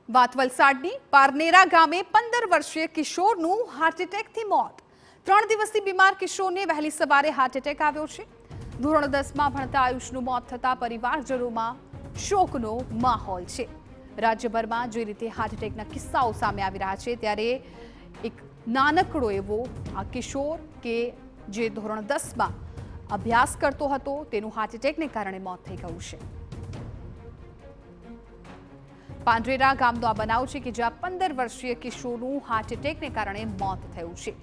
વાત વલસાડની પારનેરા ગામે 15 વર્ષીય કિશોરનું હાર્ટ એટેકથી મોત। 3 દિવસથી બીમાર કિશોરને વહેલી સવારે હાર્ટ એટેક આવ્યો છે। ધોરણ 10માં ભણતા આયુષનું મોત થતા પરિવારજનોમાં શોકનો માહોલ છે। રાજ્યભરમાં જે રીતે હાર્ટ એટેકના કિસ્સાઓ સામે આવી રહ્યા છે, ત્યારે એક નાનકડો એવો આ કિશોર કે જે ધોરણ 10માં અભ્યાસ કરતો હતો, તેનું હાર્ટ એટેકને કારણે મોત થઈ ગયું છે। પાંડરેરા ગામનો આ બનાવ છે કે જ્યાં 15 વર્ષીય કિશોરનું હાર્ટ એટેકને કારણે મોત થયું છે।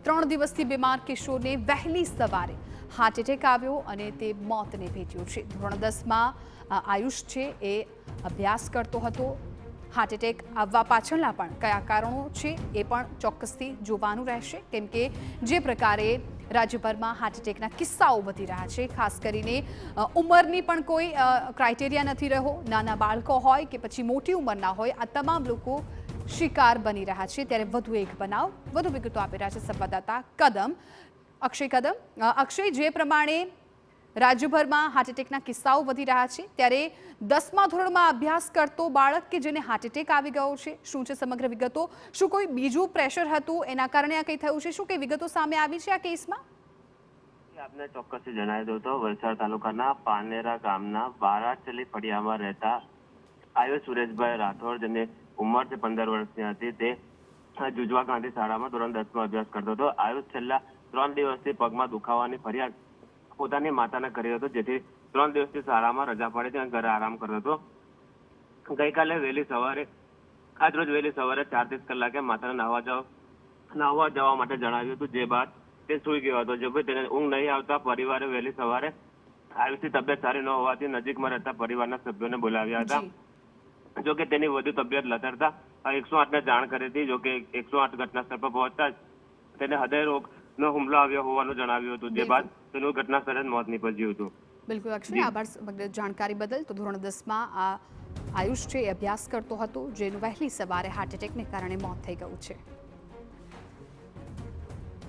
3 દિવસથી બીમાર કિશોરને વહેલી સવારે હાર્ટ એટેક આવ્યો અને તે મોતને ભેટ્યો છે। ધોરણ 10માં આયુષ છે એ અભ્યાસ કરતો હતો। હાર્ટ એટેક આવવા પાછળના પણ કયા કારણો છે એ પણ ચોક્કસથી જોવાનું રહેશે, કેમ કે જે પ્રકારે રાજ્યભરમાં હાર્ટ એટેકના કિસ્સાઓ વધી રહ્યા છે, ખાસ કરીને ઉંમરની પણ કોઈ ક્રાઇટેરિયા નથી રહ્યો। નાના બાળકો હોય કે પછી મોટી ઉંમરના હોય, આ તમામ લોકો શિકાર બની રહ્યા છે। ત્યારે વધુ એક બનાવ, વધુ વિગતો આપી રહ્યા છે સંવાદદાતા અક્ષય કદમ। અક્ષય, જે પ્રમાણે રાજ્યભરમાં હાર્ટ એટેકના કિસ્સાઓ વધી રહ્યા છે, ત્યારે 10મા ધોરણમાં અભ્યાસ કરતો બાળક કે જેને હાર્ટ એટેક આવી ગયો છે, શું છે સમગ્ર વિગતો? શું કોઈ બીજું પ્રેશર હતું, એના કારણે આ કંઈ થયું છે? શું કઈ વિગતો સામે આવી છે આ કેસમાં? આપને ચોક્કસથી જણાવી દઉં તો વલસાડ તાલુકાના પારનેરા ગામના બારાચલી ફળિયામાં રહેતા આયુષ સુરેશભાઈ રાઠોડ, જેની ઉંમર 15 વર્ષની હતી, તે જુજવા ગાંધી શાળામાં ધોરણ 10માં અભ્યાસ કરતો હતો। આયુષ છેલ્લા 3 દિવસથી પગમાં દુખાવાની ફરિયાદ પોતાની માતાને કરી હતો, જેથી 3 દિવસથી શાળામાં રજા પાડી ત્યાં ઘરે આરામ કરતો હતો। ગઈકાલે વહેલી સવારે આજરોજ વહેલી સવારે 4:30 કલાકે માતાને નાહવા જવા માટે જણાવ્યું હતું, જે બાદ તે સૂઈ ગયો હતો। જો કે તેને ઊંઘ નહીં આવતા પરિવારે વહેલી સવારે આયુષની તબિયત સારી ન હોવાથી નજીકમાં રહેતા પરિવારના સભ્યોને બોલાવ્યા હતા। જો કે તેની વધુ તબિયત લથડતા 108ને જાણ કરી હતી। જો કે 108 ઘટના સ્થળ પર પહોંચતા જ તેને હૃદય રોગનો હુમલો આવ્યો હોવાનું જણાવ્યું હતું, જે બાદ તેનું ઘટના સ્થળે મોત નીપજ્યું હતું। બિલકુલ અક્ષય, આભાર સમગ્ર જાણકારી બદલ। તો ધોરણ 10માં આ આયુષ છે એ અભ્યાસ કરતો હતો, જેનું વહેલી સવારે હાર્ટ એટેકને કારણે મોત થઈ ગયું છે।